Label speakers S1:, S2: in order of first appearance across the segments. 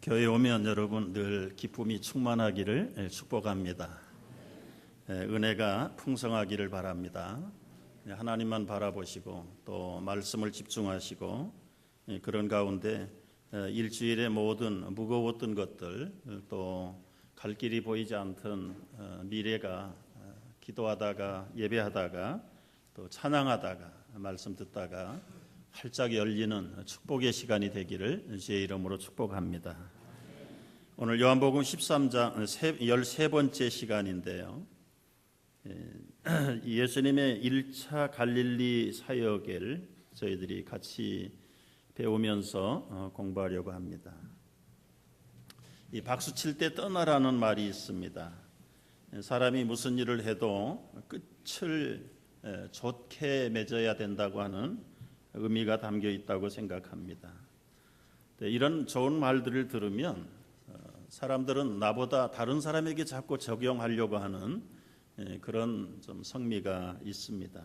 S1: 교회 오면 여러분 늘 기쁨이 충만하기를 축복합니다. 은혜가 풍성하기를 바랍니다. 하나님만 바라보시고 또 말씀을 집중하시고 그런 가운데 일주일의 모든 무거웠던 것들 또 갈 길이 보이지 않던 미래가 기도하다가 예배하다가 또 찬양하다가 말씀 듣다가 활짝 열리는 축복의 시간이 되기를 주의 이름으로 축복합니다. 오늘 요한복음 13장 13번째 시간인데요. 예수님의 1차 갈릴리 사역을 저희들이 같이 배우면서 공부하려고 합니다. 이 박수 칠 때 떠나라는 말이 있습니다. 사람이 무슨 일을 해도 끝을 좋게 맺어야 된다고 하는 의미가 담겨 있다고 생각합니다. 이런 좋은 말들을 들으면 사람들은 나보다 다른 사람에게 자꾸 적용하려고 하는 그런 좀 성미가 있습니다.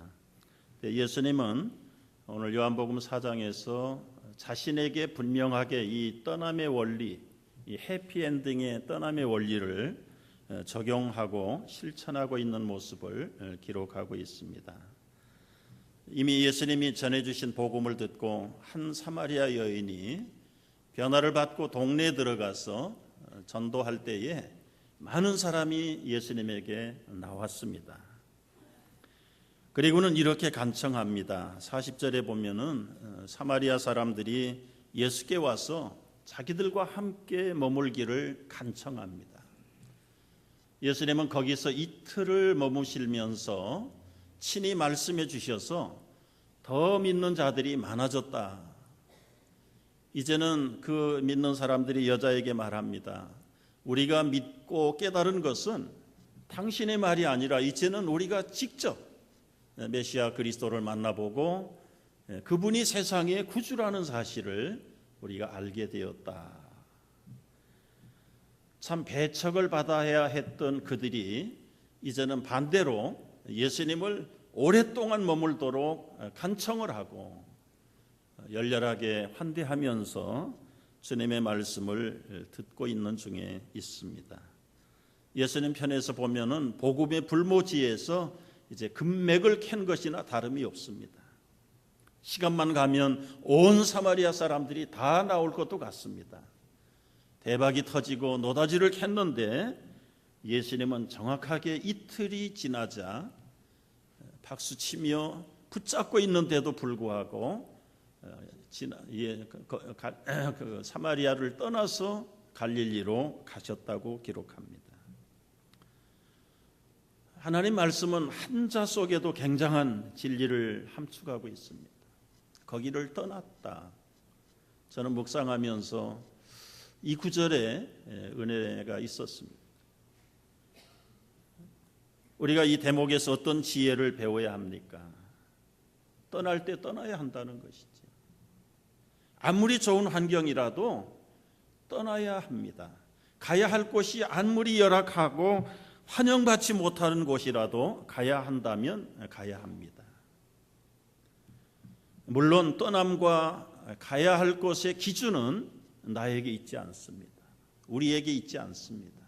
S1: 예수님은 오늘 요한복음 4장에서 자신에게 분명하게 이 떠남의 원리, 이 해피엔딩의 떠남의 원리를 적용하고 실천하고 있는 모습을 기록하고 있습니다. 이미 예수님이 전해주신 복음을 듣고 한 사마리아 여인이 변화를 받고 동네에 들어가서 전도할 때에 많은 사람이 예수님에게 나왔습니다. 그리고는 이렇게 간청합니다. 40절에 보면은 사마리아 사람들이 예수께 와서 자기들과 함께 머물기를 간청합니다. 예수님은 거기서 이틀을 머무시면서 친히 말씀해 주셔서 더 믿는 자들이 많아졌다. 이제는 그 믿는 사람들이 여자에게 말합니다. 우리가 믿고 깨달은 것은 당신의 말이 아니라 이제는 우리가 직접 메시아 그리스도를 만나보고 그분이 세상의 구주라는 사실을 우리가 알게 되었다. 참 배척을 받아야 했던 그들이 이제는 반대로 예수님을 오랫동안 머물도록 간청을 하고 열렬하게 환대하면서 주님의 말씀을 듣고 있는 중에 있습니다. 예수님 편에서 보면은 복음의 불모지에서 이제 금맥을 캔 것이나 다름이 없습니다. 시간만 가면 온 사마리아 사람들이 다 나올 것도 같습니다. 대박이 터지고 노다지를 캤는데 예수님은 정확하게 이틀이 지나자 박수치며 붙잡고 있는데도 불구하고 사마리아를 떠나서 갈릴리로 가셨다고 기록합니다. 하나님 말씀은 한자 속에도 굉장한 진리를 함축하고 있습니다. 거기를 떠났다. 저는 묵상하면서 이 구절에 은혜가 있었습니다. 우리가 이 대목에서 어떤 지혜를 배워야 합니까? 떠날 때 떠나야 한다는 것이지. 아무리 좋은 환경이라도 떠나야 합니다. 가야 할 곳이 아무리 열악하고 환영받지 못하는 곳이라도 가야 한다면 가야 합니다. 물론 떠남과 가야 할 곳의 기준은 나에게 있지 않습니다. 우리에게 있지 않습니다.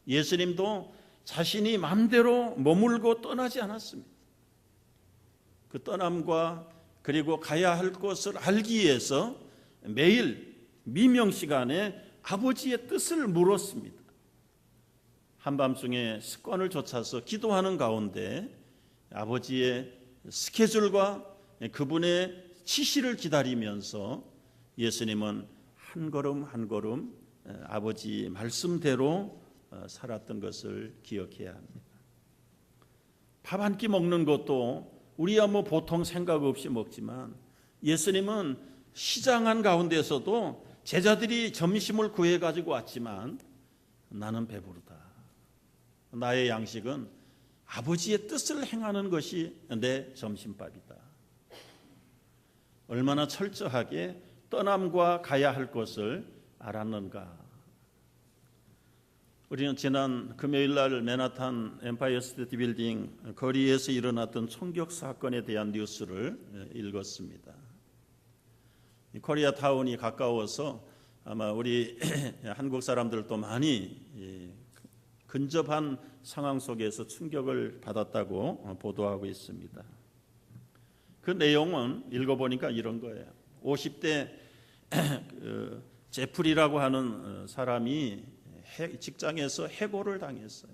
S1: 예수님도 자신이 마음대로 머물고 떠나지 않았습니다. 그 떠남과 그리고 가야 할 곳을 알기 위해서 매일 미명 시간에 아버지의 뜻을 물었습니다. 한밤중에 습관을 좇아서 기도하는 가운데 아버지의 스케줄과 그분의 지시를 기다리면서 예수님은 한 걸음 한 걸음 아버지 말씀대로 살았던 것을 기억해야 합니다. 밥 한 끼 먹는 것도 우리야 뭐 보통 생각 없이 먹지만 예수님은 시장 한 가운데서도 제자들이 점심을 구해 가지고 왔지만 나는 배부르다. 나의 양식은 아버지의 뜻을 행하는 것이 내 점심밥이다. 얼마나 철저하게 떠남과 가야 할 곳을 알았는가. 우리는 지난 금요일 날 맨하탄 엠파이어 스테이트 빌딩 거리에서 일어났던 총격 사건에 대한 뉴스를 읽었습니다. 코리아타운이 가까워서 아마 우리 한국 사람들도 많이 근접한 상황 속에서 충격을 받았다고 보도하고 있습니다. 그 내용은 읽어보니까 이런 거예요. 50대 제프리라고 하는 사람이 직장에서 해고를 당했어요.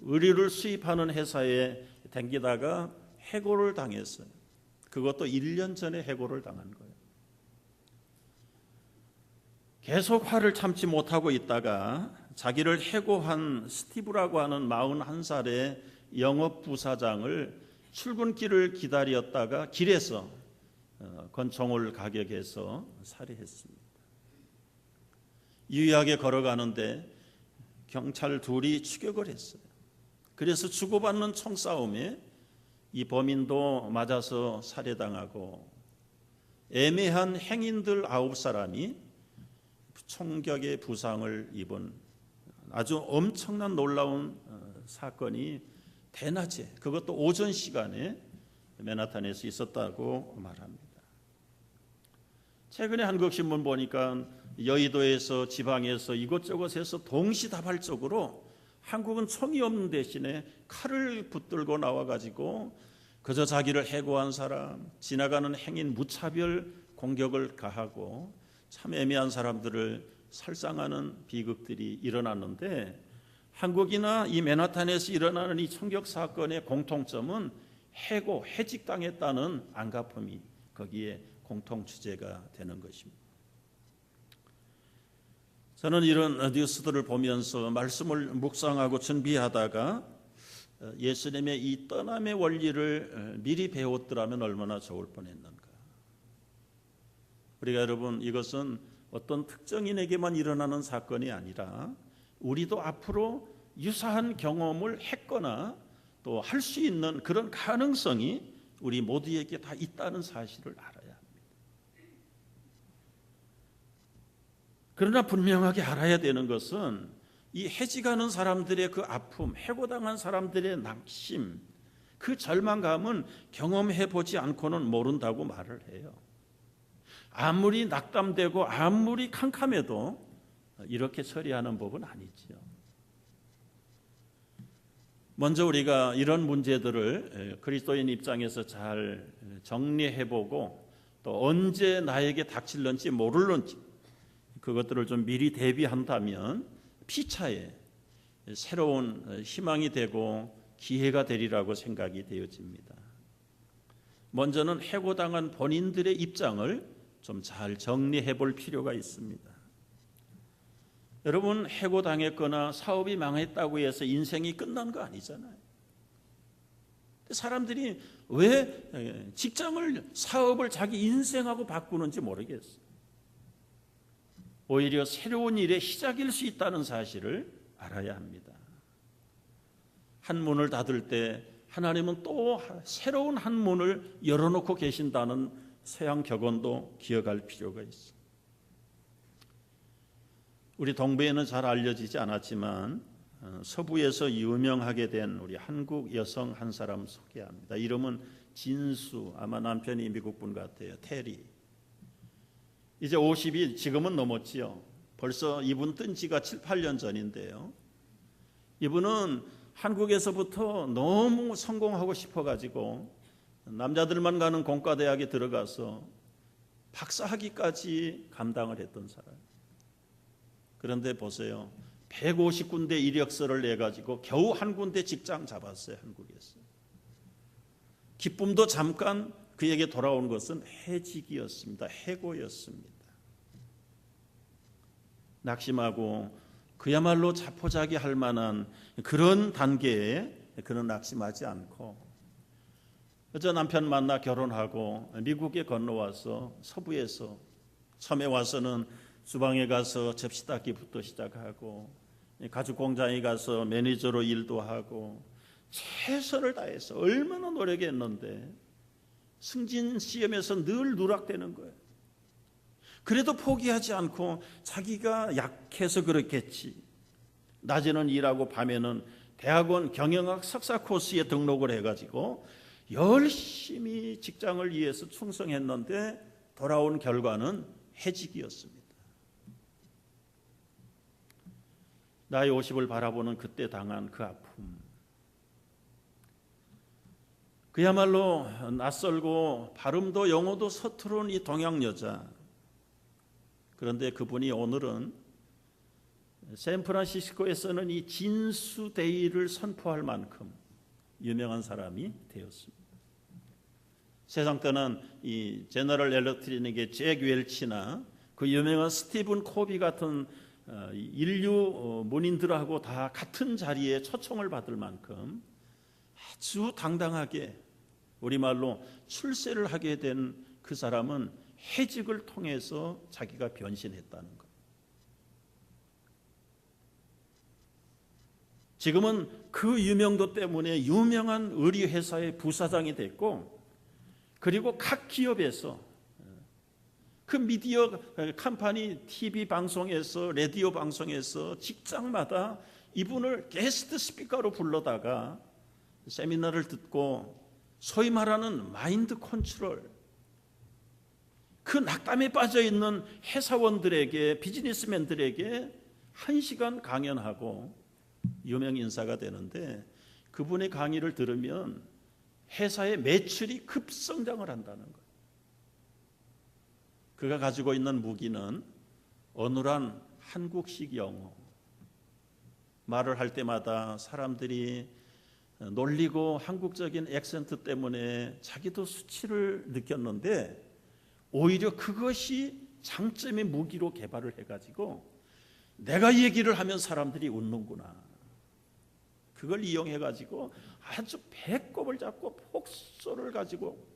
S1: 의류를 수입하는 회사에 다니다가 해고를 당했어요. 그것도 1년 전에 해고를 당한 거예요. 계속 화를 참지 못하고 있다가 자기를 해고한 스티브라고 하는 41살의 영업부사장을 출근길을 기다렸다가 길에서 권총을 가격해서 살해했습니다. 유의하게 걸어가는데 경찰 둘이 추격을 했어요. 그래서 주고받는 총싸움에 이 범인도 맞아서 살해당하고 애매한 행인들 9사람이 총격의 부상을 입은 아주 엄청난 놀라운 사건이 대낮에, 그것도 오전 시간에 맨하탄에서 있었다고 말합니다. 최근에 한국신문 보니까 여의도에서 지방에서 이곳저곳에서 동시다발적으로 한국은 총이 없는 대신에 칼을 붙들고 나와가지고 그저 자기를 해고한 사람, 지나가는 행인 무차별 공격을 가하고 참 애매한 사람들을 살상하는 비극들이 일어났는데, 한국이나 이 맨하탄에서 일어나는 이 총격 사건의 공통점은 해고, 해직당했다는 안가품이 거기에 공통 주제가 되는 것입니다. 저는 이런 뉴스들을 보면서 말씀을 묵상하고 준비하다가 예수님의 이 떠남의 원리를 미리 배웠더라면 얼마나 좋을 뻔했는가. 우리가 여러분, 이것은 어떤 특정인에게만 일어나는 사건이 아니라 우리도 앞으로 유사한 경험을 했거나 또 할 수 있는 그런 가능성이 우리 모두에게 다 있다는 사실을 알아야 합니다. 그러나 분명하게 알아야 되는 것은 이 해직하는 사람들의 그 아픔, 해고당한 사람들의 낙심, 그 절망감은 경험해 보지 않고는 모른다고 말을 해요. 아무리 낙담되고 아무리 캄캄해도 이렇게 처리하는 법은 아니지요. 먼저 우리가 이런 문제들을 그리스도인 입장에서 잘 정리해보고 또 언제 나에게 닥칠런지 모를런지 그것들을 좀 미리 대비한다면 피차에 새로운 희망이 되고 기회가 되리라고 생각이 되어집니다. 먼저는 해고당한 본인들의 입장을 좀 잘 정리해 볼 필요가 있습니다. 여러분, 해고당했거나 사업이 망했다고 해서 인생이 끝난 거 아니잖아요. 사람들이 왜 직장을, 사업을 자기 인생하고 바꾸는지 모르겠어요. 오히려 새로운 일의 시작일 수 있다는 사실을 알아야 합니다. 한 문을 닫을 때 하나님은 또 새로운 한 문을 열어놓고 계신다는 서양 격언도 기억할 필요가 있습니다. 우리 동부에는 잘 알려지지 않았지만 서부에서 유명하게 된 우리 한국 여성 한 사람 소개합니다. 이름은 진수, 아마 남편이 미국 분 같아요. 테리. 이제 50이 지금은 넘었지요. 벌써 이분 뜬 지가 7, 8년 전인데요. 이분은 한국에서부터 너무 성공하고 싶어가지고 남자들만 가는 공과대학에 들어가서 박사학위까지 감당을 했던 사람. 그런데 보세요. 150군데 이력서를 내가지고 겨우 한 군데 직장 잡았어요. 한국에서. 기쁨도 잠깐 그에게 돌아온 것은 해직이었습니다. 해고였습니다. 낙심하고 그야말로 자포자기할 만한 그런 단계에 그는 낙심하지 않고 저 남편 만나 결혼하고 미국에 건너와서 서부에서 처음에 와서는 주방에 가서 접시 닦기부터 시작하고 가죽 공장에 가서 매니저로 일도 하고 최선을 다해서 얼마나 노력했는데 승진 시험에서 늘 누락되는 거예요. 그래도 포기하지 않고 자기가 약해서 그렇겠지. 낮에는 일하고 밤에는 대학원 경영학 석사 코스에 등록을 해가지고 열심히 직장을 위해서 충성했는데 돌아온 결과는 해직이었습니다. 나이 50을 바라보는 그때 당한 그 아픔, 그야말로 낯설고 발음도 영어도 서투른 이 동양 여자. 그런데 그분이 오늘은 샌프란시스코에서는 이 진수데이를 선포할 만큼 유명한 사람이 되었습니다. 세상 때는 이 제너럴 일렉트릭의 잭 웰치나 그 유명한 스티븐 코비 같은 인류 문인들하고 다 같은 자리에 초청을 받을 만큼 아주 당당하게 우리말로 출세를 하게 된 그 사람은 해직을 통해서 자기가 변신했다는 것. 지금은 그 유명도 때문에 유명한 의류회사의 부사장이 됐고, 그리고 각 기업에서 그 미디어 컴퍼니 TV 방송에서 라디오 방송에서 직장마다 이분을 게스트 스피커로 불러다가 세미나를 듣고 소위 말하는 마인드 컨트롤, 그 낙담에 빠져있는 회사원들에게 비즈니스맨들에게 1시간 강연하고 유명 인사가 되는데, 그분의 강의를 들으면 회사의 매출이 급성장을 한다는 거예요. 그가 가지고 있는 무기는 어눌한 한국식 영어. 말을 할 때마다 사람들이 놀리고 한국적인 액센트 때문에 자기도 수치를 느꼈는데, 오히려 그것이 장점의 무기로 개발을 해가지고 내가 얘기를 하면 사람들이 웃는구나, 그걸 이용해가지고 아주 배꼽을 잡고 폭소를 가지고,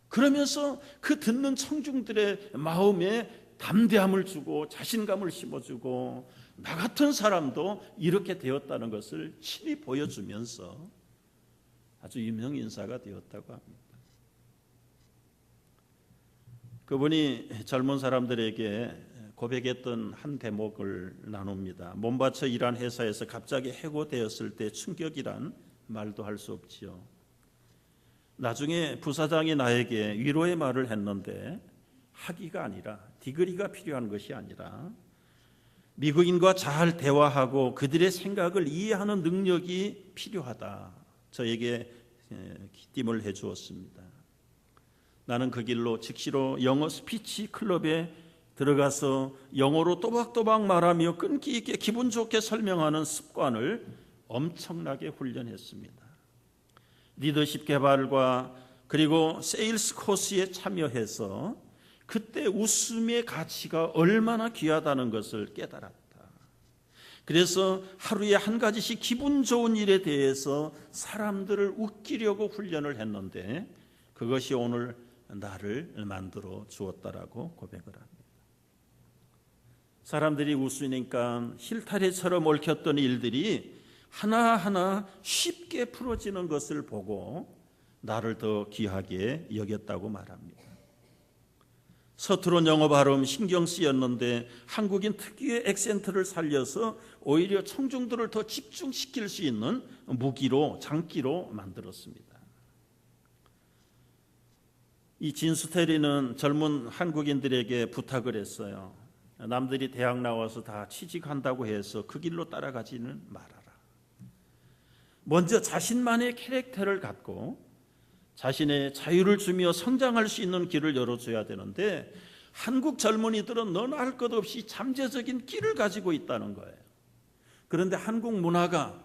S1: 그러면서 그 듣는 청중들의 마음에 담대함을 주고 자신감을 심어주고, 나 같은 사람도 이렇게 되었다는 것을 친히 보여주면서 아주 유명 인사가 되었다고 합니다. 그분이 젊은 사람들에게 고백했던 한 대목을 나눕니다. 몸바쳐 일한 회사에서 갑자기 해고되었을 때 충격이란 말도 할 수 없지요. 나중에 부사장이 나에게 위로의 말을 했는데, 학위가 아니라 디그리가 필요한 것이 아니라 미국인과 잘 대화하고 그들의 생각을 이해하는 능력이 필요하다, 저에게 기띔을 해주었습니다. 나는 그 길로 즉시로 영어 스피치 클럽에 들어가서 영어로 또박또박 말하며 끈기 있게 기분 좋게 설명하는 습관을 엄청나게 훈련했습니다. 리더십 개발과 그리고 세일스 코스에 참여해서 그때 웃음의 가치가 얼마나 귀하다는 것을 깨달았다. 그래서 하루에 한 가지씩 기분 좋은 일에 대해서 사람들을 웃기려고 훈련을 했는데, 그것이 오늘 나를 만들어 주었다라고 고백을 합니다. 사람들이 웃으니까 실타래처럼 얽혔던 일들이 하나하나 쉽게 풀어지는 것을 보고 나를 더 귀하게 여겼다고 말합니다. 서투른 영어 발음 신경 쓰였는데 한국인 특유의 액센트를 살려서 오히려 청중들을 더 집중시킬 수 있는 무기로, 장기로 만들었습니다. 이 진수태리는 젊은 한국인들에게 부탁을 했어요. 남들이 대학 나와서 다 취직한다고 해서 그 길로 따라가지는 말아라. 먼저 자신만의 캐릭터를 갖고 자신의 자유를 주며 성장할 수 있는 길을 열어줘야 되는데, 한국 젊은이들은 너나 할 것 없이 잠재적인 길을 가지고 있다는 거예요. 그런데 한국 문화가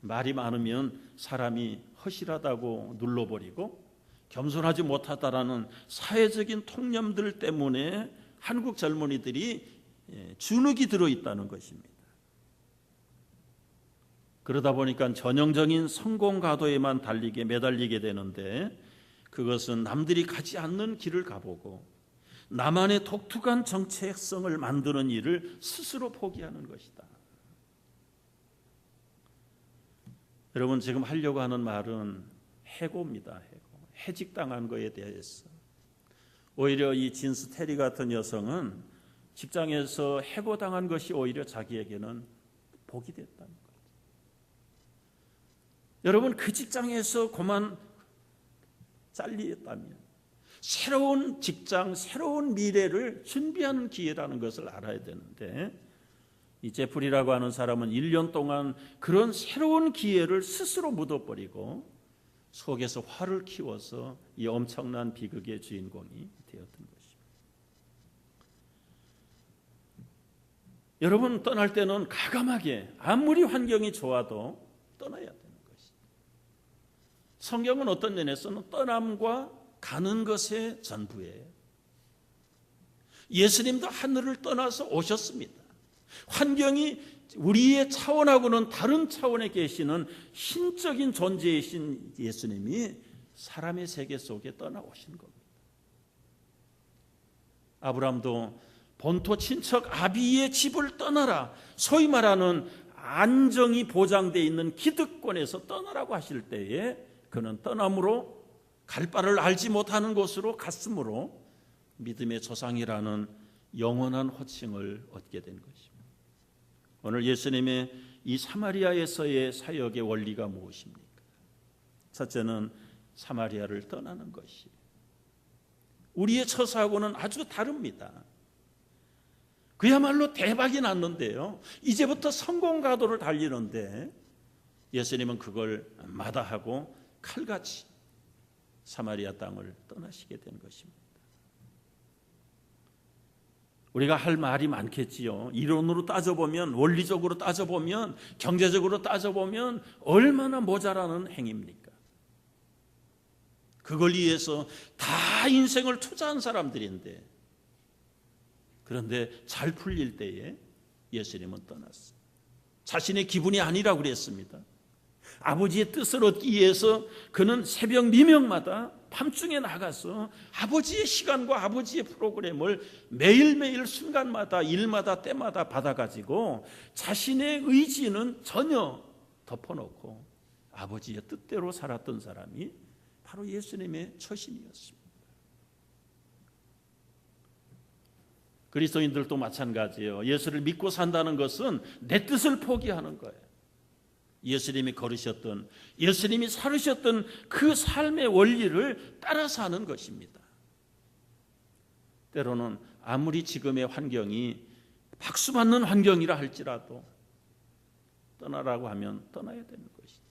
S1: 말이 많으면 사람이 허실하다고 눌러버리고 겸손하지 못하다라는 사회적인 통념들 때문에 한국 젊은이들이 주눅이 들어있다는 것입니다. 그러다 보니까 전형적인 성공 가도에만 매달리게 되는데, 그것은 남들이 가지 않는 길을 가보고 나만의 독특한 정체성을 만드는 일을 스스로 포기하는 것이다. 여러분, 지금 하려고 하는 말은 해고입니다. 해직당한 것에 대해서. 오히려 이 진스 테리 같은 여성은 직장에서 해고당한 것이 오히려 자기에게는 복이 됐다는 거예요. 여러분, 그 직장에서 그만 잘리었다면, 새로운 직장, 새로운 미래를 준비하는 기회라는 것을 알아야 되는데, 이 제프리라고 하는 사람은 1년 동안 그런 새로운 기회를 스스로 묻어버리고 속에서 화를 키워서 이 엄청난 비극의 주인공이 되었던 것입니다. 여러분, 떠날 때는 과감하게 아무리 환경이 좋아도 떠나야 되는 것입니다. 성경은 어떤 면에서는 떠남과 가는 것의 전부예요. 예수님도 하늘을 떠나서 오셨습니다. 환경이 우리의 차원하고는 다른 차원에 계시는 신적인 존재이신 예수님이 사람의 세계 속에 떠나오신 겁니다. 아브라함도 본토 친척 아비의 집을 떠나라, 소위 말하는 안정이 보장되어 있는 기득권에서 떠나라고 하실 때에 그는 떠남으로 갈 바를 알지 못하는 곳으로 갔으므로 믿음의 조상이라는 영원한 호칭을 얻게 된 것입니다. 오늘 예수님의 이 사마리아에서의 사역의 원리가 무엇입니까? 첫째는 사마리아를 떠나는 것이 우리의 처사하고는 아주 다릅니다. 그야말로 대박이 났는데요, 이제부터 성공 가도를 달리는데 예수님은 그걸 마다하고 칼같이 사마리아 땅을 떠나시게 된 것입니다. 우리가 할 말이 많겠지요. 이론으로 따져보면, 원리적으로 따져보면, 경제적으로 따져보면 얼마나 모자라는 행위입니까? 그걸 위해서 다 인생을 투자한 사람들인데, 그런데 잘 풀릴 때에 예수님은 떠났어요. 자신의 기분이 아니라고 그랬습니다. 아버지의 뜻을 얻기 위해서 그는 새벽 미명마다 밤중에 나가서 아버지의 시간과 아버지의 프로그램을 매일매일 순간마다 일마다 때마다 받아가지고 자신의 의지는 전혀 덮어놓고 아버지의 뜻대로 살았던 사람이 바로 예수님의 처신이었습니다. 그리스도인들도 마찬가지예요. 예수를 믿고 산다는 것은 내 뜻을 포기하는 거예요. 예수님이 걸으셨던, 예수님이 살으셨던 그 삶의 원리를 따라 사는 것입니다. 때로는 아무리 지금의 환경이 박수받는 환경이라 할지라도 떠나라고 하면 떠나야 되는 것이죠.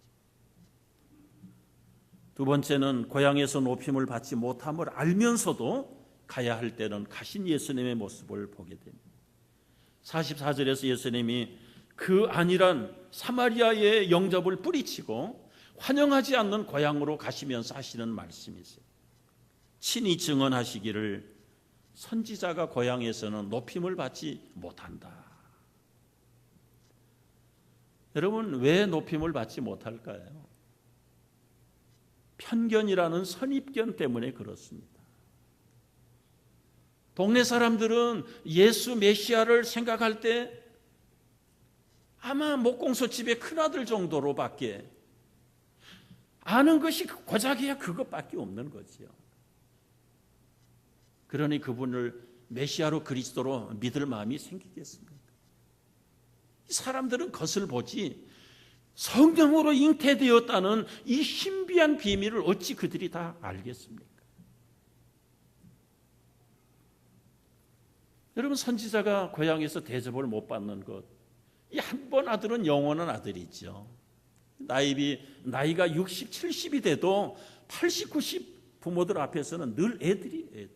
S1: 두 번째는 고향에서 높임을 받지 못함을 알면서도 가야 할 때는 가신 예수님의 모습을 보게 됩니다. 44절에서 예수님이 그 안일한 사마리아의 영접을 뿌리치고 환영하지 않는 고향으로 가시면서 하시는 말씀이세요. 친히 증언하시기를 선지자가 고향에서는 높임을 받지 못한다. 여러분, 왜 높임을 받지 못할까요? 편견이라는 선입견 때문에 그렇습니다. 동네 사람들은 예수 메시아를 생각할 때 아마 목공소집의 큰아들 정도로밖에 아는 것이 고작이야 그것밖에 없는 거지요. 그러니 그분을 메시아로 그리스도로 믿을 마음이 생기겠습니까? 이 사람들은 것을 보지 성령으로 잉태되었다는 이 신비한 비밀을 어찌 그들이 다 알겠습니까? 여러분, 선지자가 고향에서 대접을 못 받는 것, 이 한 번 아들은 영원한 아들이죠. 나이가 60, 70이 돼도 80, 90 부모들 앞에서는 늘 애들.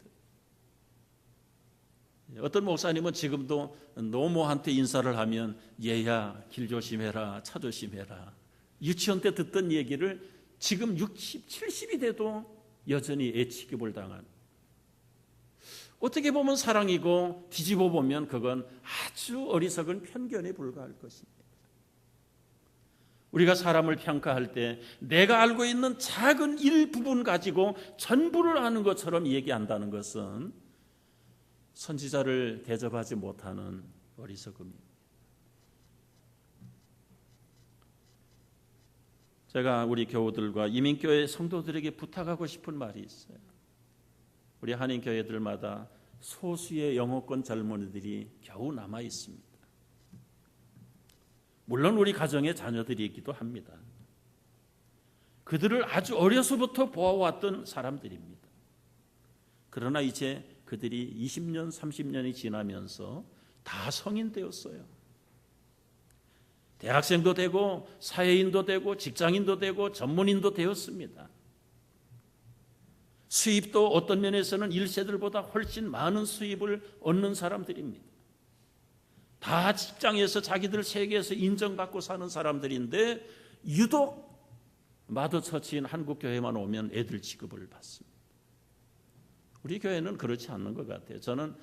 S1: 어떤 목사님은 지금도 노모한테 인사를 하면 얘야 길 조심해라, 차 조심해라. 유치원 때 듣던 얘기를 지금 60, 70이 돼도 여전히 애 취급을 당한, 어떻게 보면 사랑이고 뒤집어 보면 그건 아주 어리석은 편견에 불과할 것입니다. 우리가 사람을 평가할 때 내가 알고 있는 작은 일부분 가지고 전부를 아는 것처럼 얘기한다는 것은 선지자를 대접하지 못하는 어리석음입니다. 제가 우리 교우들과 이민교회 성도들에게 부탁하고 싶은 말이 있어요. 우리 한인교회들마다 소수의 영어권 젊은이들이 겨우 남아 있습니다. 물론 우리 가정의 자녀들이 있기도 합니다. 그들을 아주 어려서부터 보아왔던 사람들입니다. 그러나 이제 그들이 20년, 30년이 지나면서 다 성인 되었어요. 대학생도 되고 사회인도 되고 직장인도 되고 전문인도 되었습니다. 수입도 어떤 면에서는 1세들보다 훨씬 많은 수입을 얻는 사람들입니다. 다 직장에서 자기들 세계에서 인정받고 사는 사람들인데 유독 마더처치인 한국교회만 오면 애들 취급을 받습니다. 우리 교회는 그렇지 않는 것 같아요. 저는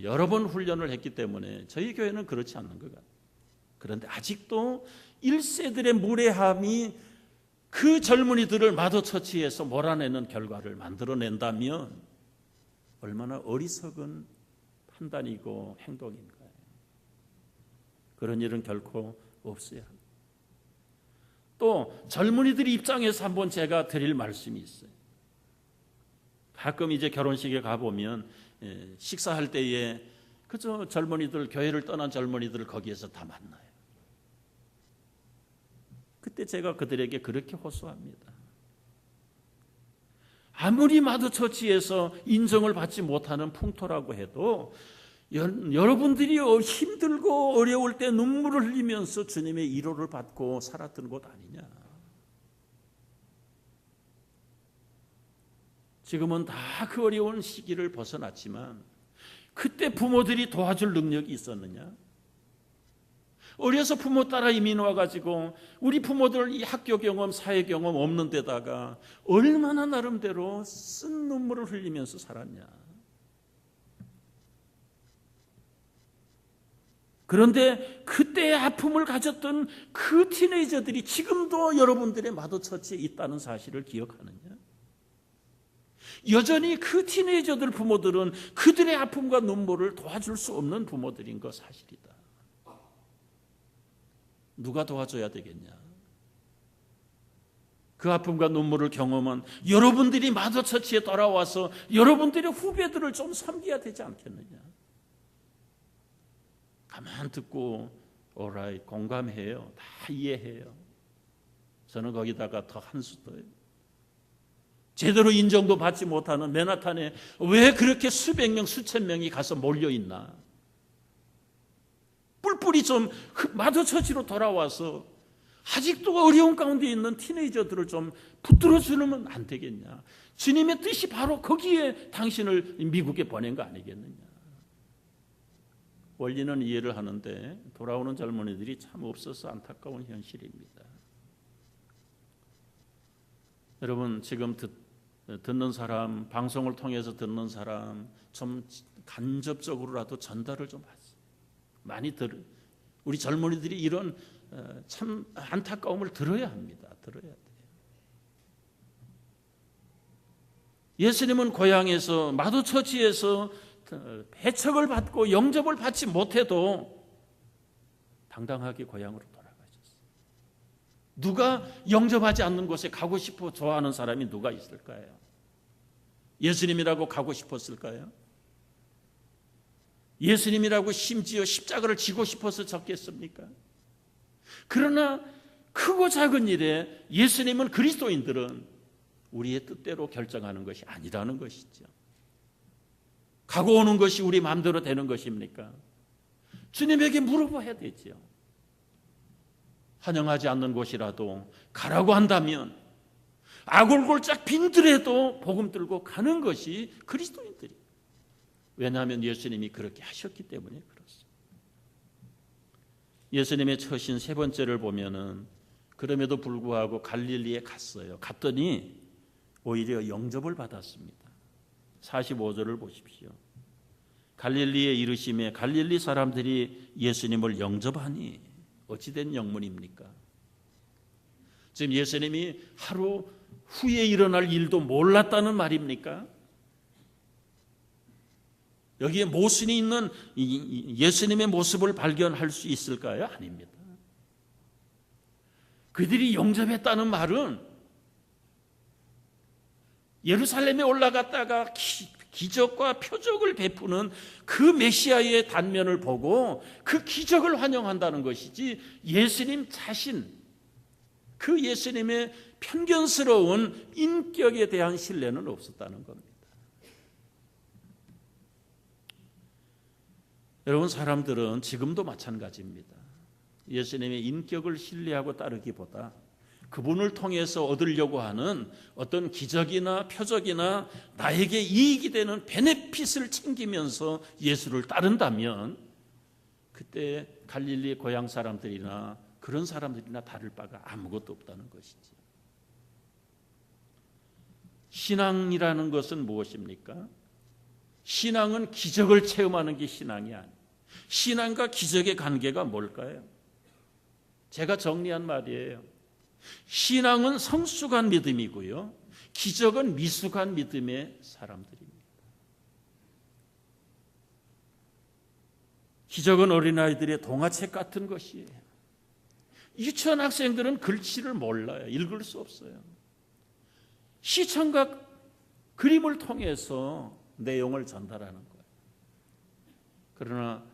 S1: 여러 번 훈련을 했기 때문에 저희 교회는 그렇지 않는 것 같아요. 그런데 아직도 1세들의 무례함이 그 젊은이들을 마더처치에서 몰아내는 결과를 만들어낸다면 얼마나 어리석은 판단이고 행동인가요? 그런 일은 결코 없어야 합니다. 또 젊은이들 입장에서 한번 제가 드릴 말씀이 있어요. 가끔 이제 결혼식에 가보면 식사할 때에 그저 젊은이들, 교회를 떠난 젊은이들을 거기에서 다 만나요. 그때 제가 그들에게 그렇게 호소합니다. 아무리 마더처치에서 인정을 받지 못하는 풍토라고 해도 여러분들이 힘들고 어려울 때 눈물을 흘리면서 주님의 위로를 받고 살았던 곳 아니냐. 지금은 다 그 어려운 시기를 벗어났지만 그때 부모들이 도와줄 능력이 있었느냐? 어려서 부모 따라 이민 와가지고 우리 부모들 이 학교 경험, 사회 경험 없는 데다가 얼마나 나름대로 쓴 눈물을 흘리면서 살았냐. 그런데 그때의 아픔을 가졌던 그 티네이저들이 지금도 여러분들의 마더처치에 있다는 사실을 기억하느냐? 여전히 그 티네이저들 부모들은 그들의 아픔과 눈물을 도와줄 수 없는 부모들인 거 사실이다. 누가 도와줘야 되겠냐? 그 아픔과 눈물을 경험한 여러분들이 마더처치에 돌아와서 여러분들의 후배들을 좀 섬겨야 되지 않겠느냐? 가만 듣고 오라이 공감해요. 다 이해해요. 저는 거기다가 더 한 수 더요. 제대로 인정도 받지 못하는 맨하탄에 왜 그렇게 수백 명, 수천 명이 가서 몰려있나? 뿔뿔이 좀 마더처치로 돌아와서 아직도 어려운 가운데 있는 티네이저들을 좀 붙들어주면 안 되겠냐? 주님의 뜻이 바로 거기에 당신을 미국에 보낸 거 아니겠느냐? 원리는 이해를 하는데 돌아오는 젊은이들이 참 없어서 안타까운 현실입니다. 여러분 지금 듣는 사람, 방송을 통해서 듣는 사람 좀 간접적으로라도 전달을 좀 하세요. 많이 우리 젊은이들이 이런 참 안타까움을 들어야 합니다. 들어야 돼요. 예수님은 고향에서 마더처치에서 배척을 받고 영접을 받지 못해도 당당하게 고향으로 돌아가셨어요. 누가 영접하지 않는 곳에 가고 싶어 좋아하는 사람이 누가 있을까요? 예수님이라고 가고 싶었을까요? 예수님이라고 심지어 십자가를 지고 싶어서 졌겠습니까? 그러나 크고 작은 일에 예수님은 그리스도인들은 우리의 뜻대로 결정하는 것이 아니라는 것이죠. 가고 오는 것이 우리 마음대로 되는 것입니까? 주님에게 물어봐야 되죠. 환영하지 않는 곳이라도 가라고 한다면 아골골짝 빈들에도 복음 들고 가는 것이 그리스도인들이에요. 왜냐하면 예수님이 그렇게 하셨기 때문에 그렇습니다. 예수님의 처신 세 번째를 보면은 그럼에도 불구하고 갈릴리에 갔어요. 갔더니 오히려 영접을 받았습니다. 45절을 보십시오. 갈릴리에 이르심에 갈릴리 사람들이 예수님을 영접하니 어찌된 영문입니까? 지금 예수님이 하루 후에 일어날 일도 몰랐다는 말입니까? 여기에 모순이 있는 예수님의 모습을 발견할 수 있을까요? 아닙니다. 그들이 영접했다는 말은 예루살렘에 올라갔다가 기적과 표적을 베푸는 그 메시아의 단면을 보고 그 기적을 환영한다는 것이지 예수님 자신, 그 예수님의 편견스러운 인격에 대한 신뢰는 없었다는 겁니다. 여러분, 사람들은 지금도 마찬가지입니다. 예수님의 인격을 신뢰하고 따르기보다 그분을 통해서 얻으려고 하는 어떤 기적이나 표적이나 나에게 이익이 되는 베네핏을 챙기면서 예수를 따른다면 그때 갈릴리 고향 사람들이나 그런 사람들이나 다를 바가 아무것도 없다는 것이지. 신앙이라는 것은 무엇입니까? 신앙은 기적을 체험하는 게 신앙이 아니에요. 신앙과 기적의 관계가 뭘까요? 제가 정리한 말이에요. 신앙은 성숙한 믿음이고요, 기적은 미숙한 믿음의 사람들입니다. 기적은 어린아이들의 동화책 같은 것이에요. 유치원 학생들은 글씨를 몰라요. 읽을 수 없어요. 시청각 그림을 통해서 내용을 전달하는 거예요. 그러나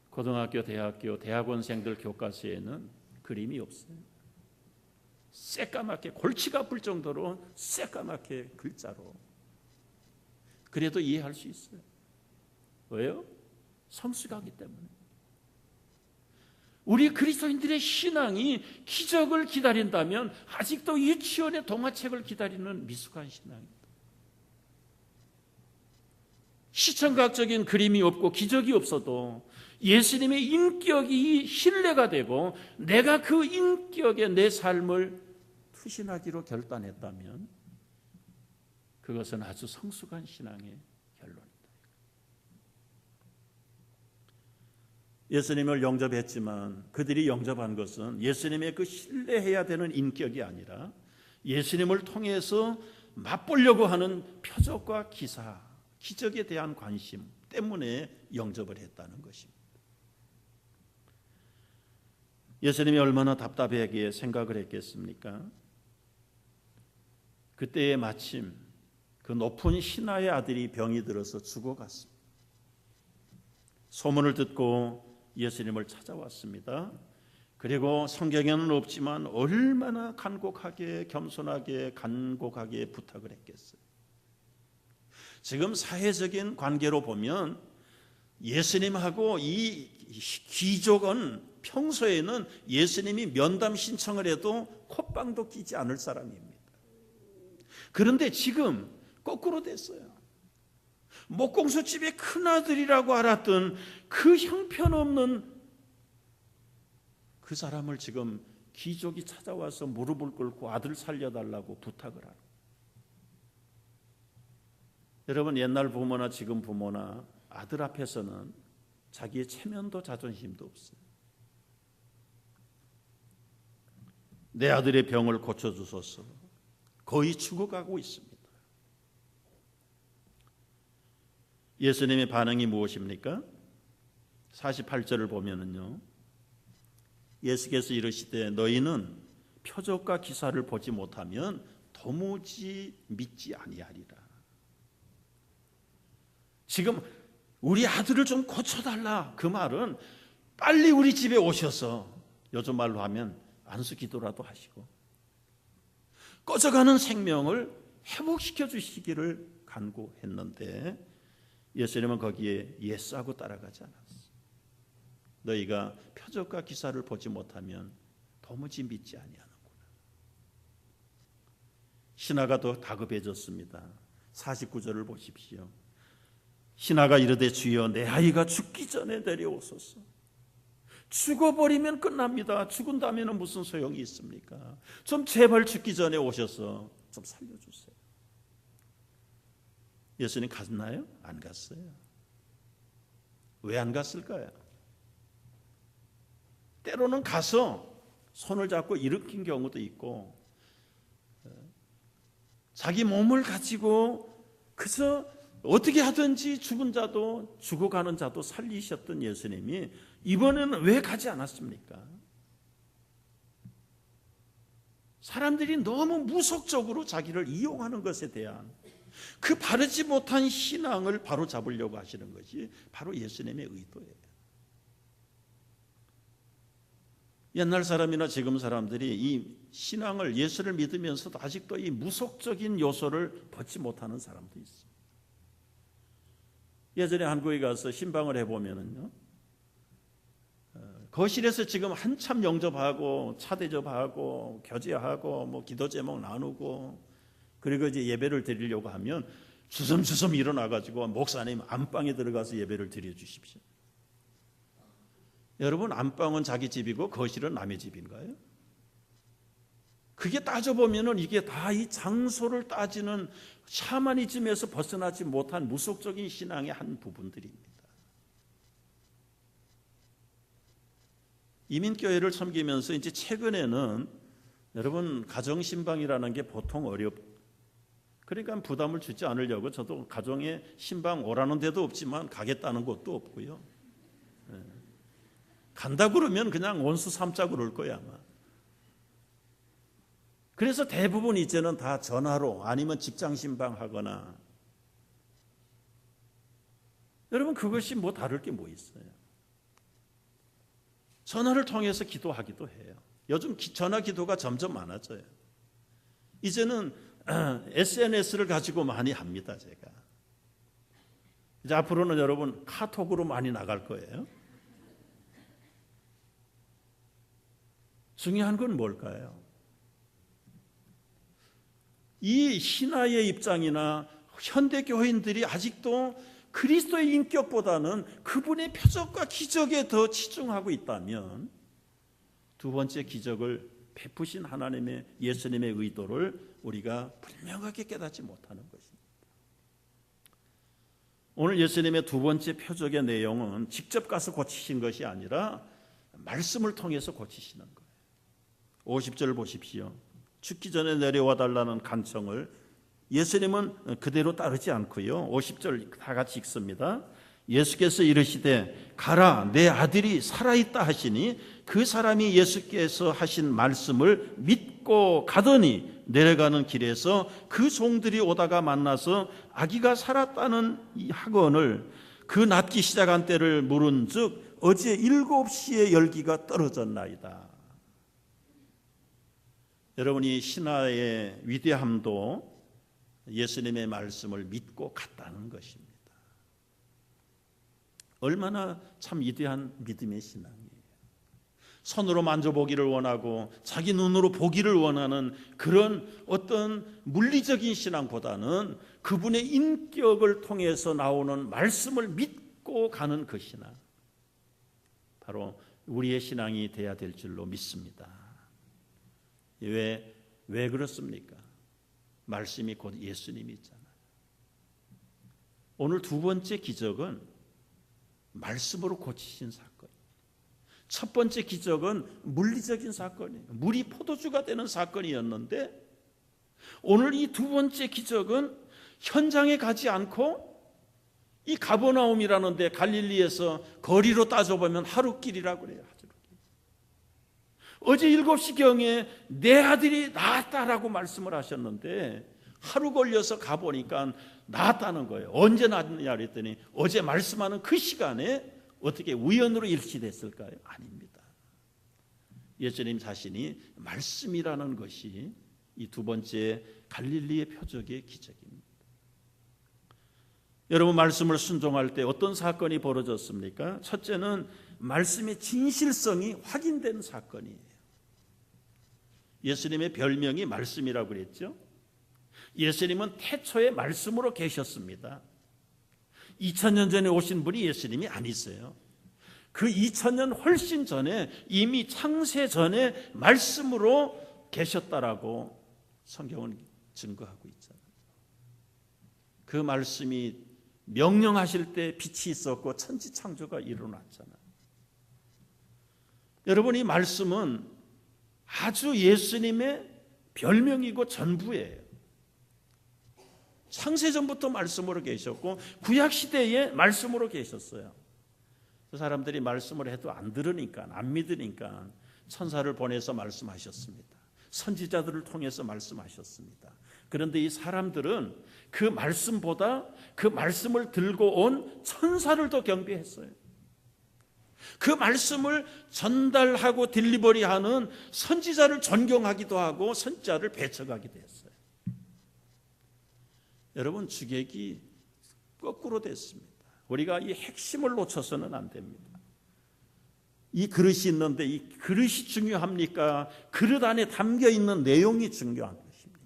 S1: 고등학교, 대학교, 대학원생들 교과서에는 그림이 없어요. 새까맣게, 골치가 아플 정도로 새까맣게 글자로. 그래도 이해할 수 있어요. 왜요? 성숙하기 때문에. 우리 그리스도인들의 신앙이 기적을 기다린다면 아직도 유치원의 동화책을 기다리는 미숙한 신앙입니다. 시청각적인 그림이 없고 기적이 없어도 예수님의 인격이 신뢰가 되고 내가 그 인격에 내 삶을 투신하기로 결단했다면 그것은 아주 성숙한 신앙의 결론이다. 예수님을 영접했지만 그들이 영접한 것은 예수님의 그 신뢰해야 되는 인격이 아니라 예수님을 통해서 맛보려고 하는 표적과 기사, 기적에 대한 관심 때문에 영접을 했다는 것입니다. 예수님이 얼마나 답답하게 생각을 했겠습니까? 그때에 마침 그 높은 신하의 아들이 병이 들어서 죽어갔습니다. 소문을 듣고 예수님을 찾아왔습니다. 그리고 성경에는 없지만 얼마나 간곡하게, 겸손하게, 간곡하게 부탁을 했겠어요. 지금 사회적인 관계로 보면 예수님하고 이 귀족은 평소에는 예수님이 면담 신청을 해도 콧방도 끼지 않을 사람입니다. 그런데 지금 거꾸로 됐어요. 목공소집의 큰아들이라고 알았던 그 형편없는 그 사람을 지금 귀족이 찾아와서 무릎을 꿇고 아들 살려달라고 부탁을 하는. 여러분, 옛날 부모나 지금 부모나 아들 앞에서는 자기의 체면도 자존심도 없어요. 내 아들의 병을 고쳐주소서. 거의 죽어가고 있습니다. 예수님의 반응이 무엇입니까? 48절을 보면은요, 예수께서 이르시되 너희는 표적과 기사를 보지 못하면 도무지 믿지 아니하리라. 지금 우리 아들을 좀 고쳐달라, 그 말은 빨리 우리 집에 오셔서, 요즘 말로 하면 안수기도라도 하시고 꺼져가는 생명을 회복시켜 주시기를 간구했는데 예수님은 거기에 예스하고 따라가지 않았어요. 너희가 표적과 기사를 보지 못하면 도무지 믿지 아니하는구나. 신하가 더 다급해졌습니다. 49절을 보십시오. 신하가 이르되 주여 내 아이가 죽기 전에 내려오소서. 죽어버리면 끝납니다. 죽은 다음에는 무슨 소용이 있습니까? 좀 제발 죽기 전에 오셔서 좀 살려주세요. 예수님 갔나요? 안 갔어요. 왜 안 갔을까요? 때로는 가서 손을 잡고 일으킨 경우도 있고 자기 몸을 가지고 그저 어떻게 하든지 죽은 자도 죽어가는 자도 살리셨던 예수님이 이번에는 왜 가지 않았습니까? 사람들이 너무 무속적으로 자기를 이용하는 것에 대한 그 바르지 못한 신앙을 바로잡으려고 하시는 것이 바로 예수님의 의도예요. 옛날 사람이나 지금 사람들이 이 신앙을, 예수를 믿으면서도 아직도 이 무속적인 요소를 벗지 못하는 사람도 있어요. 예전에 한국에 가서 신방을 해보면은요, 거실에서 지금 한참 영접하고 차 대접하고 교제하고 뭐 기도 제목 나누고 그리고 이제 예배를 드리려고 하면 주섬주섬 일어나가지고 목사님 안방에 들어가서 예배를 드려주십시오. 여러분, 안방은 자기 집이고 거실은 남의 집인가요? 그게 따져보면은 이게 다 이 장소를 따지는 샤머니즘에서 벗어나지 못한 무속적인 신앙의 한 부분들입니다. 이민교회를 섬기면서 이제 최근에는 여러분 가정신방이라는 게 보통 그러니까 부담을 주지 않으려고 저도 가정에 신방 오라는 데도 없지만 가겠다는 곳도 없고요. 간다 그러면 그냥 원수 삼자 그럴 거야 아마. 그래서 대부분 이제는 다 전화로 아니면 직장 신방하거나. 여러분, 그것이 뭐 다를 게 뭐 있어요? 전화를 통해서 기도하기도 해요. 요즘 전화 기도가 점점 많아져요. 이제는 SNS를 가지고 많이 합니다. 제가 이제 앞으로는 여러분 카톡으로 많이 나갈 거예요. 중요한 건 뭘까요? 이 신화의 입장이나 현대 교회인들이 아직도 그리스도의 인격보다는 그분의 표적과 기적에 더 치중하고 있다면 두 번째 기적을 베푸신 하나님의 예수님의 의도를 우리가 분명하게 깨닫지 못하는 것입니다. 오늘 예수님의 두 번째 표적의 내용은 직접 가서 고치신 것이 아니라 말씀을 통해서 고치시는 거예요. 50절 보십시오. 죽기 전에 내려와 달라는 간청을 예수님은 그대로 따르지 않고요. 50절 다 같이 읽습니다. 예수께서 이르시되 가라 내 아들이 살아있다 하시니 그 사람이 예수께서 하신 말씀을 믿고 가더니 내려가는 길에서 그 종들이 오다가 만나서 아기가 살았다는 이 학언을 그 낫기 시작한 때를 물은즉 어제 7시에 열기가 떨어졌나이다. 여러분이 신화의 위대함도 예수님의 말씀을 믿고 갔다는 것입니다. 얼마나 참 위대한 믿음의 신앙이에요. 손으로 만져보기를 원하고 자기 눈으로 보기를 원하는 그런 어떤 물리적인 신앙보다는 그분의 인격을 통해서 나오는 말씀을 믿고 가는 그 신앙, 바로 우리의 신앙이 돼야 될 줄로 믿습니다. 왜 그렇습니까? 말씀이 곧 예수님이 있잖아요. 오늘 두 번째 기적은 말씀으로 고치신 사건. 첫 번째 기적은 물리적인 사건이에요. 물이 포도주가 되는 사건이었는데 오늘 이 두 번째 기적은 현장에 가지 않고 이 가버나움이라는 데 갈릴리에서 거리로 따져보면 하루길이라고 그래요. 어제 7시경에 내 아들이 나았다라고 말씀을 하셨는데 하루 걸려서 가보니까 나았다는 거예요. 언제 나았느냐 그랬더니 어제 말씀하는 그 시간에 어떻게 우연으로 일치됐을까요? 아닙니다. 예수님 자신이 말씀이라는 것이 이 두 번째 갈릴리의 표적의 기적입니다. 여러분, 말씀을 순종할 때 어떤 사건이 벌어졌습니까? 첫째는 말씀의 진실성이 확인된 사건이에요. 예수님의 별명이 말씀이라고 그랬죠. 예수님은 태초에 말씀으로 계셨습니다. 2000년 전에 오신 분이 예수님이 아니세요. 그 2000년 훨씬 전에 이미 창세 전에 말씀으로 계셨다라고 성경은 증거하고 있잖아요. 그 말씀이 명령하실 때 빛이 있었고 천지창조가 일어났잖아요. 여러분, 이 말씀은 아주 예수님의 별명이고 전부예요. 창세전부터 말씀으로 계셨고 구약시대에 말씀으로 계셨어요. 그 사람들이 말씀을 해도 안 들으니까, 안 믿으니까 천사를 보내서 말씀하셨습니다. 선지자들을 통해서 말씀하셨습니다. 그런데 이 사람들은 그 말씀보다 그 말씀을 들고 온 천사를 더 경배했어요. 그 말씀을 전달하고 딜리버리하는 선지자를 존경하기도 하고 선지자를 배척하기도 했어요. 여러분, 주객이 거꾸로 됐습니다. 우리가 이 핵심을 놓쳐서는 안 됩니다. 이 그릇이 있는데 이 그릇이 중요합니까? 그릇 안에 담겨 있는 내용이 중요한 것입니까?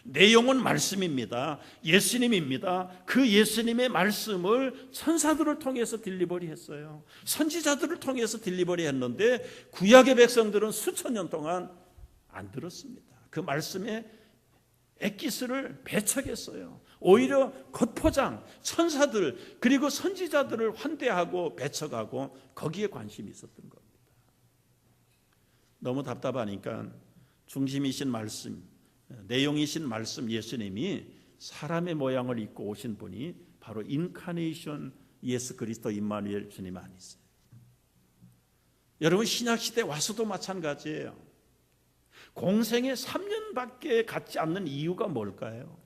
S1: 내용은 말씀입니다. 예수님입니다. 그 예수님의 말씀을 천사들을 통해서 딜리버리 했어요. 선지자들을 통해서 딜리버리 했는데 구약의 백성들은 수천 년 동안 안 들었습니다. 그 말씀에 엑기스를 배척했어요. 오히려 겉포장, 천사들 그리고 선지자들을 환대하고 배척하고 거기에 관심이 있었던 겁니다. 너무 답답하니까 중심이신 말씀, 내용이신 말씀 예수님이 사람의 모양을 입고 오신 분이 바로 인카네이션 예수 그리스도 임마누엘 주님 아니세요? 여러분 신약시대 와서도 마찬가지예요. 공생에 3년밖에 갖지 않는 이유가 뭘까요?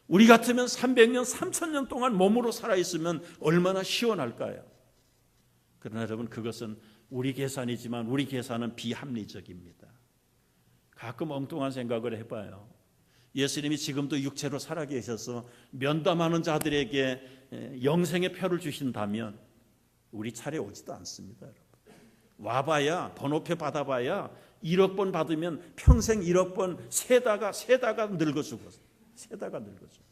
S1: 우리 같으면 300년, 3000년 동안 몸으로 살아있으면 얼마나 시원할까요? 그러나 여러분 그것은 우리 계산이지만 우리 계산은 비합리적입니다. 가끔 엉뚱한 생각을 해봐요. 예수님이 지금도 육체로 살아계셔서 면담하는 자들에게 영생의 표를 주신다면 우리 차례 오지도 않습니다. 여러분. 와봐야 번호표 받아봐야 1억 번 받으면 평생 1억 번 세다가 늙어 죽었어요. 세다가 늙어 죽었어요.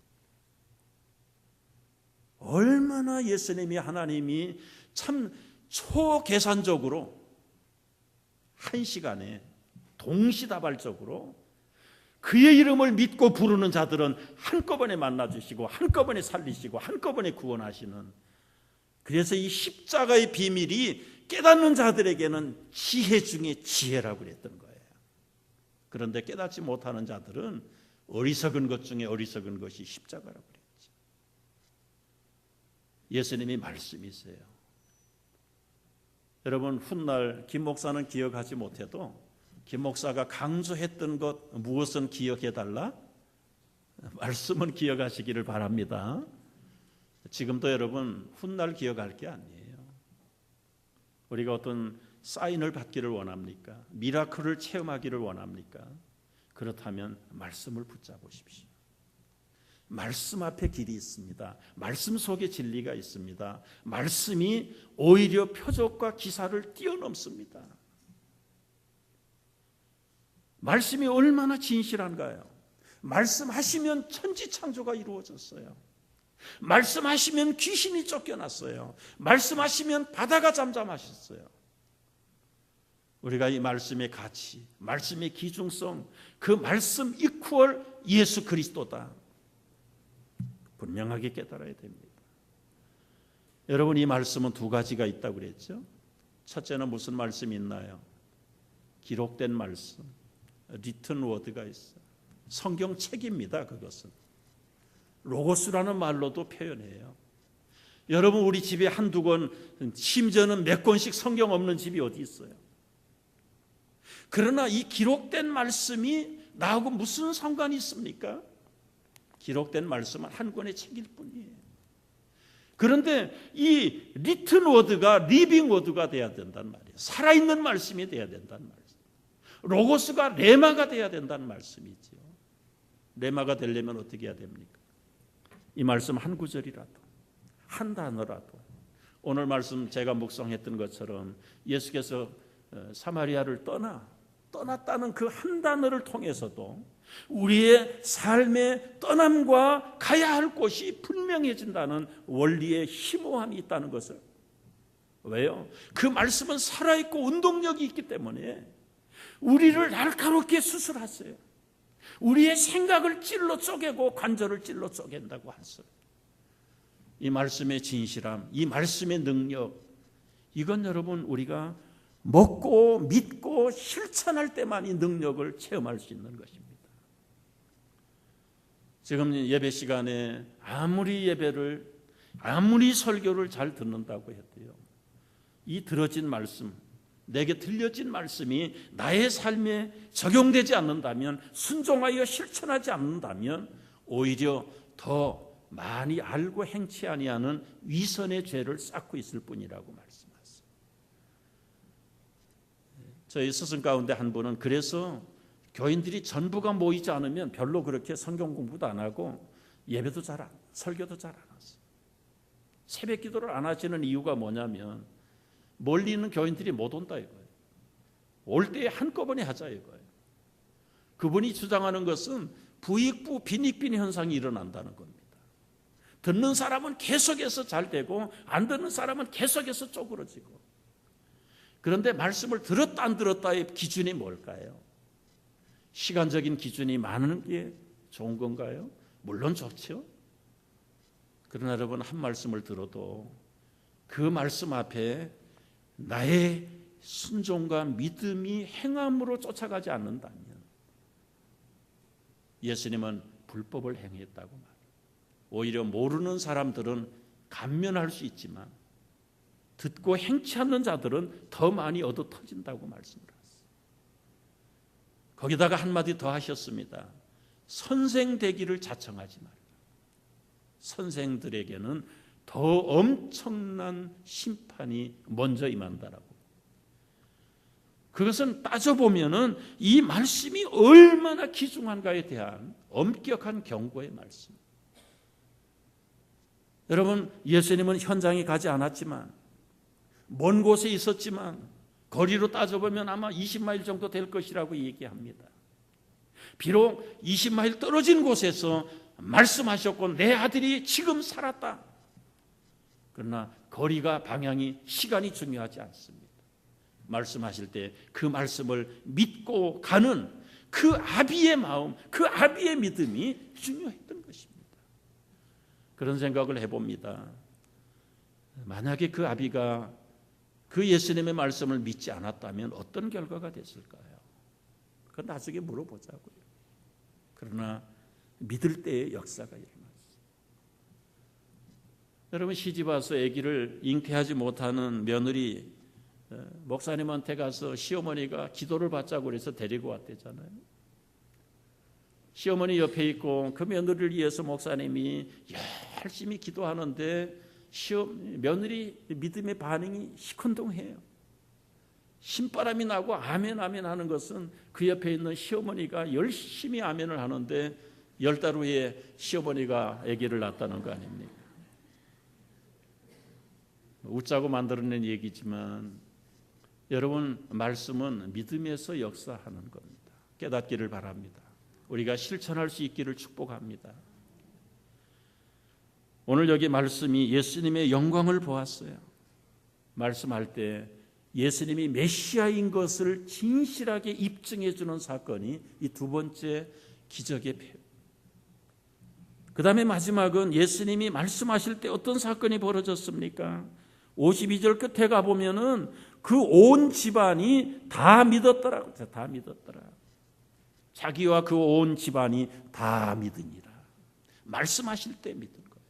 S1: 얼마나 예수님이 하나님이 참 초계산적으로 한 시간에 동시다발적으로 그의 이름을 믿고 부르는 자들은 한꺼번에 만나주시고 한꺼번에 살리시고 한꺼번에 구원하시는, 그래서 이 십자가의 비밀이 깨닫는 자들에게는 지혜 중에 지혜라고 그랬던 거예요. 그런데 깨닫지 못하는 자들은 어리석은 것 중에 어리석은 것이 십자가라고 그랬죠. 예수님이 말씀이세요. 여러분 훗날 김 목사는 기억하지 못해도 김 목사가 강조했던 것 무엇은 기억해달라? 말씀은 기억하시기를 바랍니다. 지금도 여러분 훗날 기억할 게 아니에요. 우리가 어떤 사인을 받기를 원합니까? 미라클을 체험하기를 원합니까? 그렇다면 말씀을 붙잡으십시오. 말씀 앞에 길이 있습니다. 말씀 속에 진리가 있습니다. 말씀이 오히려 표적과 기사를 뛰어넘습니다. 말씀이 얼마나 진실한가요? 말씀하시면 천지창조가 이루어졌어요. 말씀하시면 귀신이 쫓겨났어요. 말씀하시면 바다가 잠잠하셨어요. 우리가 이 말씀의 가치, 말씀의 기중성, 그 말씀 이퀄 예수 그리스도다, 분명하게 깨달아야 됩니다. 여러분 이 말씀은 두 가지가 있다고 그랬죠. 첫째는 무슨 말씀이 있나요? 기록된 말씀, written word가 있어요. 성경책입니다. 그것은 로고스라는 말로도 표현해요. 여러분 우리 집에 한두 권, 심지어는 몇 권씩 성경 없는 집이 어디 있어요? 그러나 이 기록된 말씀이 나하고 무슨 상관이 있습니까? 기록된 말씀은 한 권의 책일 뿐이에요. 그런데 이 리튼 워드가 리빙 워드가 돼야 된단 말이에요. 살아있는 말씀이 돼야 된단 말이에요. 로고스가 레마가 돼야 된다는 말씀이죠. 레마가 되려면 어떻게 해야 됩니까? 이 말씀 한 구절이라도, 한 단어라도, 오늘 말씀 제가 묵상했던 것처럼 예수께서 사마리아를 떠났다는 그 한 단어를 통해서도 우리의 삶의 떠남과 가야 할 곳이 분명해진다는 원리의 심오함이 있다는 것을. 왜요? 그 말씀은 살아있고 운동력이 있기 때문에 우리를 날카롭게 수술하세요. 우리의 생각을 찔러 쪼개고 관절을 찔러 쪼갠다고 하세요. 이 말씀의 진실함, 이 말씀의 능력, 이건 여러분 우리가 먹고 믿고 실천할 때만 이 능력을 체험할 수 있는 것입니다. 지금 예배 시간에 아무리 설교를 잘 듣는다고 해도요, 이 들어진 말씀, 내게 들려진 말씀이 나의 삶에 적용되지 않는다면, 순종하여 실천하지 않는다면 오히려 더 많이 알고 행치 아니하는 위선의 죄를 쌓고 있을 뿐이라고 말씀하셨어요. 저희 스승 가운데 한 분은 그래서 교인들이 전부가 모이지 않으면 별로 그렇게 성경 공부도 안 하고 예배도 잘 안, 설교도 잘 안 하세요. 새벽 기도를 안 하시는 이유가 뭐냐면 멀리 있는 교인들이 못 온다 이거예요. 올 때에 한꺼번에 하자 이거예요. 그분이 주장하는 것은 부익부 빈익빈 현상이 일어난다는 겁니다. 듣는 사람은 계속해서 잘 되고 안 듣는 사람은 계속해서 쪼그러지고. 그런데 말씀을 들었다 안 들었다의 기준이 뭘까요? 시간적인 기준이 많은 게 좋은 건가요? 물론 좋죠. 그러나 여러분, 한 말씀을 들어도 그 말씀 앞에 나의 순종과 믿음이 행함으로 쫓아가지 않는다면 예수님은 불법을 행했다고 말해요. 오히려 모르는 사람들은 감면할 수 있지만 듣고 행치 않는 자들은 더 많이 얻어 터진다고 말씀을 하셨어요. 거기다가 한마디 더 하셨습니다. 선생 되기를 자청하지 말라. 선생들에게는 더 엄청난 심판이 먼저 임한다라고. 그것은 따져보면은 이 말씀이 얼마나 귀중한가에 대한 엄격한 경고의 말씀. 여러분, 예수님은 현장에 가지 않았지만, 먼 곳에 있었지만, 거리로 따져보면 아마 20마일 정도 될 것이라고 얘기합니다. 비록 20마일 떨어진 곳에서 말씀하셨고 내 아들이 지금 살았다. 그러나 거리가, 방향이, 시간이 중요하지 않습니다. 말씀하실 때 그 말씀을 믿고 가는 그 아비의 마음, 그 아비의 믿음이 중요했던 것입니다. 그런 생각을 해봅니다. 만약에 그 아비가 그 예수님의 말씀을 믿지 않았다면 어떤 결과가 됐을까요? 그건 나중에 물어보자고요. 그러나 믿을 때의 역사가 일어났어요. 여러분, 시집와서 아기를 잉태하지 못하는 며느리 목사님한테 가서 시어머니가 기도를 받자고 그래서 데리고 왔대잖아요. 시어머니 옆에 있고 그 며느리를 위해서 목사님이 열심히 기도하는데 며느리 믿음의 반응이 시큰둥해요. 신바람이 나고 아멘 아멘 하는 것은 그 옆에 있는 시어머니가 열심히 아멘을 하는데 10달 후에 시어머니가 아기를 낳았다는 거 아닙니까? 웃자고 만들어낸 얘기지만 여러분, 말씀은 믿음에서 역사하는 겁니다. 깨닫기를 바랍니다. 우리가 실천할 수 있기를 축복합니다. 오늘 여기 말씀이 예수님의 영광을 보았어요. 말씀할 때 예수님이 메시아인 것을 진실하게 입증해 주는 사건이 이 두 번째 기적의 배우. 그 다음에 마지막은 예수님이 말씀하실 때 어떤 사건이 벌어졌습니까? 52절 끝에 가보면은 그 온 집안이 다 믿었더라고요. 다 믿었더라. 자기와 그 온 집안이 다 믿으니라. 말씀하실 때 믿은 거예요.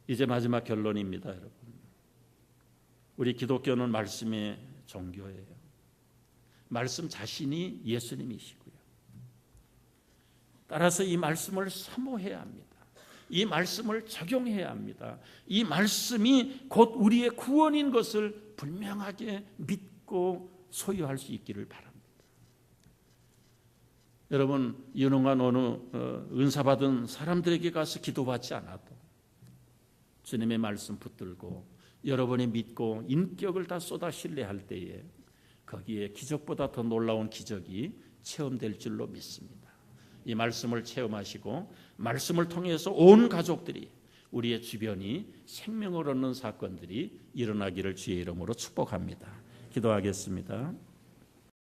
S1: 이제 마지막 결론입니다, 여러분. 우리 기독교는 말씀의 종교예요. 말씀 자신이 예수님이시고요. 따라서 이 말씀을 사모해야 합니다. 이 말씀을 적용해야 합니다. 이 말씀이 곧 우리의 구원인 것을 분명하게 믿고 소유할 수 있기를 바랍니다. 여러분, 유능한 어느 은사받은 사람들에게 가서 기도받지 않아도 주님의 말씀 붙들고 여러분이 믿고 인격을 다 쏟아 신뢰할 때에 거기에 기적보다 더 놀라운 기적이 체험될 줄로 믿습니다. 이 말씀을 체험하시고 말씀을 통해서 온 가족들이, 우리의 주변이 생명을 얻는 사건들이 일어나기를 주의 이름으로 축복합니다. 기도하겠습니다.